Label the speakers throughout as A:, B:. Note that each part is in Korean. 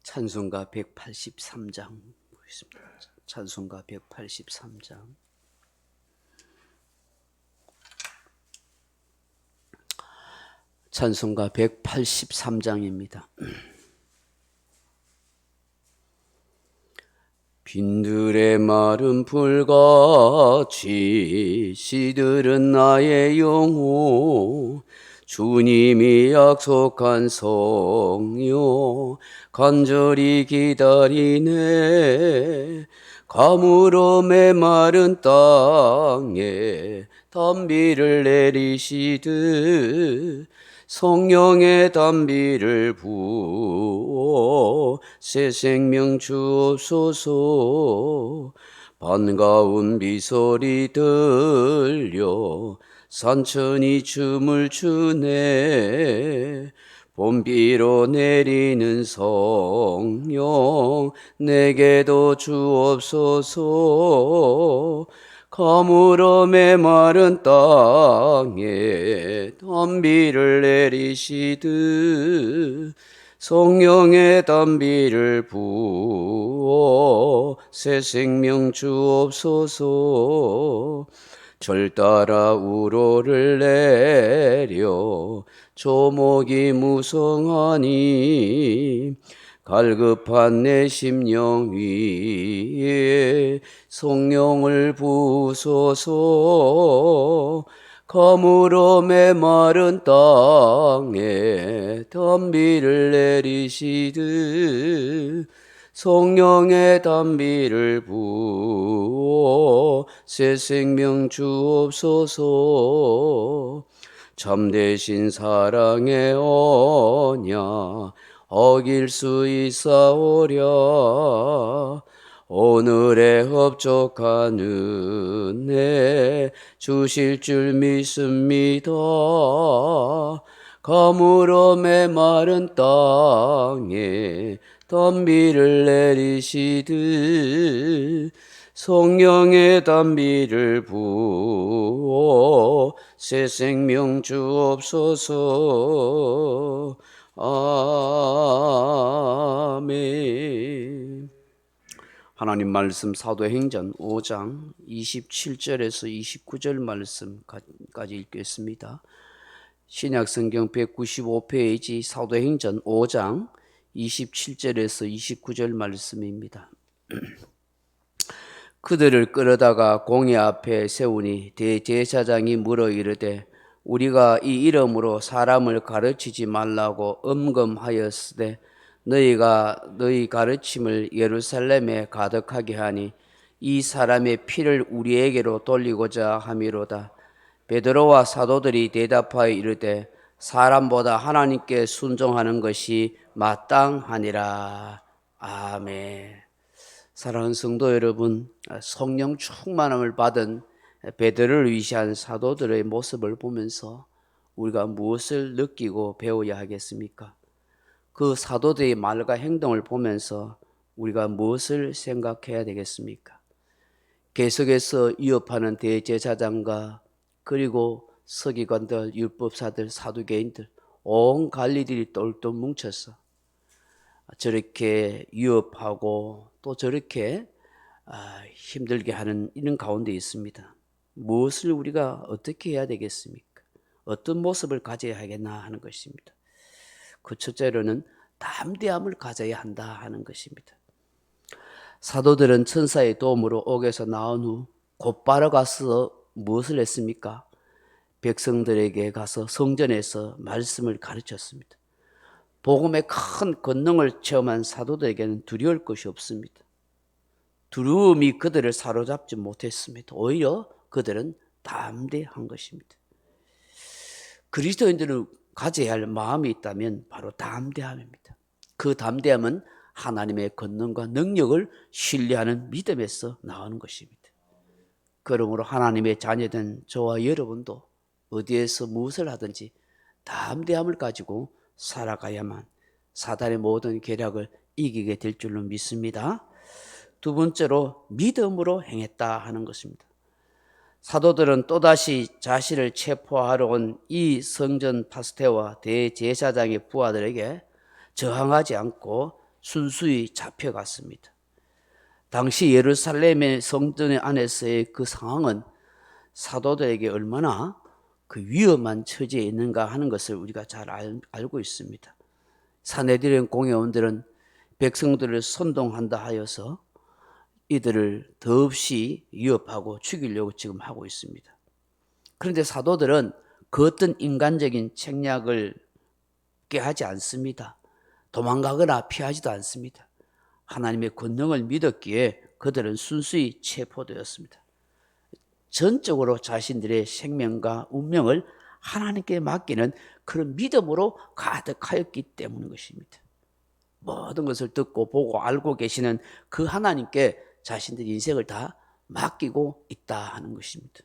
A: 찬송가 183장 보겠습니다. 찬송가 183장. 찬송가 183장입니다. 빈들의 마른 풀같이 시들은 나의 영혼, 주님이 약속한 성령 간절히 기다리네. 가물어 메마른 땅에 단비를 내리시듯 성령의 단비를 부어 새 생명 주옵소서. 반가운 비소리 들려 산천이 춤을 추네. 봄비로 내리는 성령 내게도 주옵소서. 가물어 메마른 땅에 단비를 내리시듯 성령의 단비를 부어 새 생명 주옵소서. 절 따라 우로를 내려 조목이 무성하니 갈급한 내 심령 위에 성령을 부소서. 가물어 메마른 땅에 단비를 내리시듯 성령의 단비를 부어 새 생명 주옵소서. 참되신 사랑의 언약 어길 수 있사오랴. 오늘의 흡족한 은혜 주실 줄 믿습니다. 가물어 메마른 땅에 단비를 내리시듯 성령의 단비를 부어 새 생명 주옵소서. 아멘. 하나님 말씀 사도행전 5장 27절에서 29절 말씀까지 읽겠습니다. 신약성경 195페이지 사도행전 5장 27절에서 29절 말씀입니다. 그들을 끌어다가 공회 앞에 세우니 대제사장이 물어 이르되 우리가 이 이름으로 사람을 가르치지 말라고 엄금하였으되 너희가 너희 가르침을 예루살렘에 가득하게 하니 이 사람의 피를 우리에게로 돌리고자 함이로다. 베드로와 사도들이 대답하여 이르되 사람보다 하나님께 순종하는 것이 마땅하니라. 아멘. 사랑하는 성도 여러분, 성령 충만함을 받은 베드로를 위시한 사도들의 모습을 보면서 우리가 무엇을 느끼고 배워야 하겠습니까? 그 사도들의 말과 행동을 보면서 우리가 무엇을 생각해야 되겠습니까? 계속해서 위협하는 대제사장과 그리고 서기관들, 율법사들, 사두개인들 온 갈리들이 똘똘 뭉쳐서 저렇게 위협하고 또 저렇게 힘들게 하는 이런 가운데 있습니다. 무엇을 우리가 어떻게 해야 되겠습니까? 어떤 모습을 가져야 하겠나 하는 것입니다. 그 첫째로는 담대함을 가져야 한다 하는 것입니다. 사도들은 천사의 도움으로 옥에서 나온 후 곧바로 가서 무엇을 했습니까? 백성들에게 가서 성전에서 말씀을 가르쳤습니다. 복음의 큰 권능을 체험한 사도들에게는 두려울 것이 없습니다. 두려움이 그들을 사로잡지 못했습니다. 오히려 그들은 담대한 것입니다. 그리스도인들은 가져야 할 마음이 있다면 바로 담대함입니다. 그 담대함은 하나님의 권능과 능력을 신뢰하는 믿음에서 나오는 것입니다. 그러므로 하나님의 자녀된 저와 여러분도 어디에서 무엇을 하든지 담대함을 가지고 살아가야만 사단의 모든 계략을 이기게 될 줄로 믿습니다. 두 번째로 믿음으로 행했다 하는 것입니다. 사도들은 또다시 자신을 체포하러 온 이 성전 파스테와 대제사장의 부하들에게 저항하지 않고 순수히 잡혀갔습니다. 당시 예루살렘의 성전 안에서의 그 상황은 사도들에게 얼마나 그 위험한 처지에 있는가 하는 것을 우리가 잘 알고 있습니다. 사내들인 공회원들은 백성들을 선동한다 하여서 이들을 더없이 위협하고 죽이려고 지금 하고 있습니다. 그런데 사도들은 그 어떤 인간적인 책략을 꾀하지 않습니다. 도망가거나 피하지도 않습니다. 하나님의 권능을 믿었기에 그들은 순수히 체포되었습니다. 전적으로 자신들의 생명과 운명을 하나님께 맡기는 그런 믿음으로 가득하였기 때문인 것입니다. 모든 것을 듣고 보고 알고 계시는 그 하나님께 자신들의 인생을 다 맡기고 있다 하는 것입니다.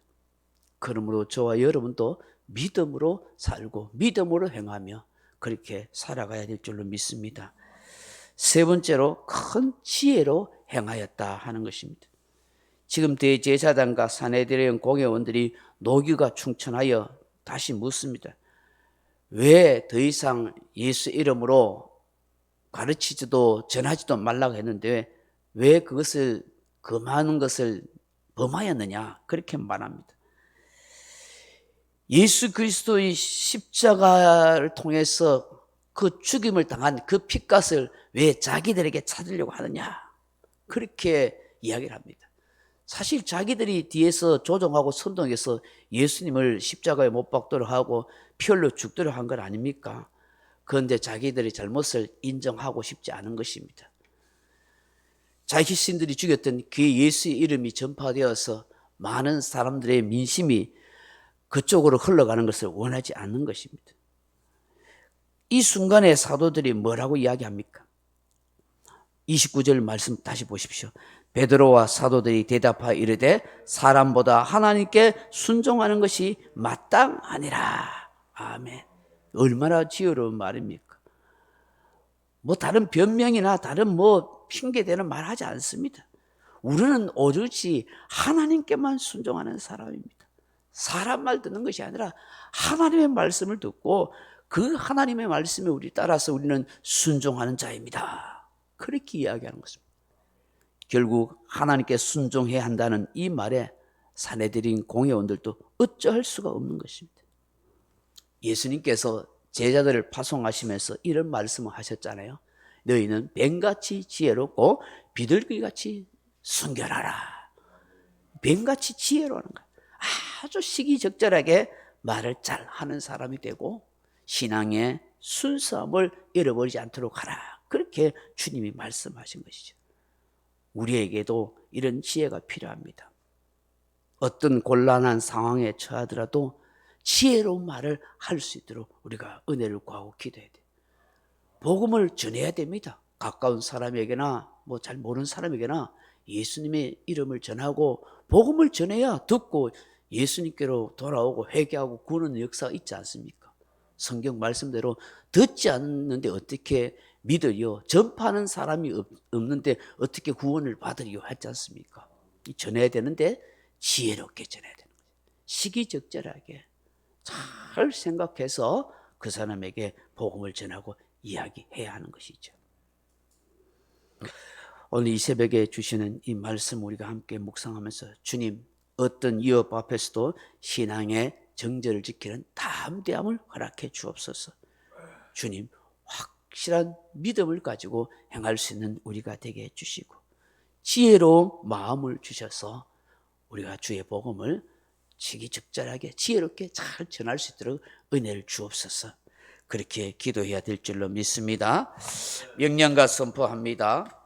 A: 그러므로 저와 여러분도 믿음으로 살고 믿음으로 행하며 그렇게 살아가야 될 줄로 믿습니다. 세 번째로 큰 지혜로 행하였다 하는 것입니다. 지금 대제사장과 사내들의 공회원들이 노기가 충천하여 다시 묻습니다. 왜 더 이상 예수 이름으로 가르치지도 전하지도 말라고 했는데 왜 그것을 금하는 것을 범하였느냐 그렇게 말합니다. 예수 그리스도의 십자가를 통해서 그 죽임을 당한 그 핏값을 왜 자기들에게 찾으려고 하느냐 그렇게 이야기를 합니다. 사실 자기들이 뒤에서 조종하고 선동해서 예수님을 십자가에 못 박도록 하고 피 흘려 죽도록 한 건 아닙니까? 그런데 자기들의 잘못을 인정하고 싶지 않은 것입니다. 자기 신들이 죽였던 그 예수의 이름이 전파되어서 많은 사람들의 민심이 그쪽으로 흘러가는 것을 원하지 않는 것입니다. 이 순간에 사도들이 뭐라고 이야기합니까? 29절 말씀 다시 보십시오. 베드로와 사도들이 대답하여 이르되 사람보다 하나님께 순종하는 것이 마땅하니라. 아멘. 얼마나 지혜로운 말입니까? 뭐 다른 변명이나 다른 뭐 핑계대는 말 하지 않습니다. 우리는 오로지 하나님께만 순종하는 사람입니다. 사람 말 듣는 것이 아니라 하나님의 말씀을 듣고 그 하나님의 말씀에 우리 따라서 우리는 순종하는 자입니다. 그렇게 이야기하는 것입니다. 결국 하나님께 순종해야 한다는 이 말에 사내들인 공회원들도 어찌할 수가 없는 것입니다. 예수님께서 제자들을 파송하시면서 이런 말씀을 하셨잖아요. 너희는 뱀같이 지혜롭고 비둘기같이 순결하라. 뱀같이 지혜로운 거야. 아주 시기적절하게 말을 잘 하는 사람이 되고 신앙의 순수함을 잃어버리지 않도록 하라. 그렇게 주님이 말씀하신 것이죠. 우리에게도 이런 지혜가 필요합니다. 어떤 곤란한 상황에 처하더라도 지혜로운 말을 할 수 있도록 우리가 은혜를 구하고 기도해야 돼요. 복음을 전해야 됩니다. 가까운 사람에게나 뭐 잘 모르는 사람에게나 예수님의 이름을 전하고 복음을 전해야 듣고 예수님께로 돌아오고 회개하고 구원의 역사가 있지 않습니까? 성경 말씀대로 듣지 않는데 어떻게 믿으려? 전파하는 사람이 없는데 어떻게 구원을 받으려 하지 않습니까? 전해야 되는데 지혜롭게 전해야 되는 거예요. 시기적절하게 잘 생각해서 그 사람에게 복음을 전하고 이야기해야 하는 것이죠. 오늘 이 새벽에 주시는 이 말씀 우리가 함께 묵상하면서 주님 어떤 위협 앞에서도 신앙의 정절을 지키는 담대함을 허락해 주옵소서. 주님 확실한 믿음을 가지고 행할 수 있는 우리가 되게 해주시고 지혜로운 마음을 주셔서 우리가 주의 복음을 시기적절하게 지혜롭게 잘 전할 수 있도록 은혜를 주옵소서. 그렇게 기도해야 될 줄로 믿습니다. 명령과 선포합니다.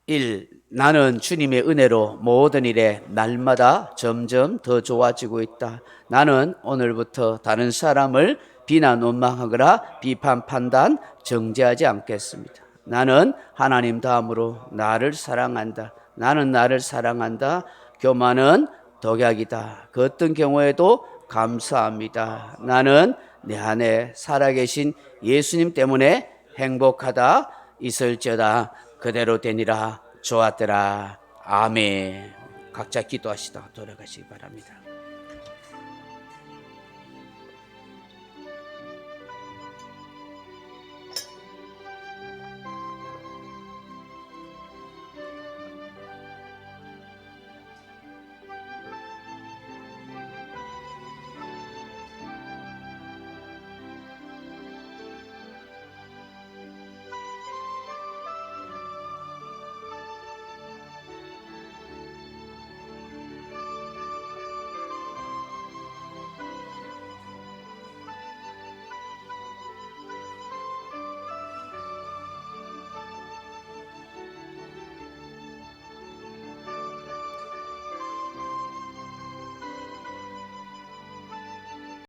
A: 1. 나는 주님의 은혜로 모든 일에 날마다 점점 더 좋아지고 있다. 나는 오늘부터 다른 사람을 비난 원망하거나 비판 판단 정죄하지 않겠습니다. 나는 하나님 다음으로 나를 사랑한다. 나는 나를 사랑한다. 교만은 독약이다. 그 어떤 경우에도 감사합니다. 나는 내 안에 살아계신 예수님 때문에 행복하다. 있을지어다. 그대로 되니라. 좋았더라. 아멘. 각자 기도하시다 돌아가시기 바랍니다.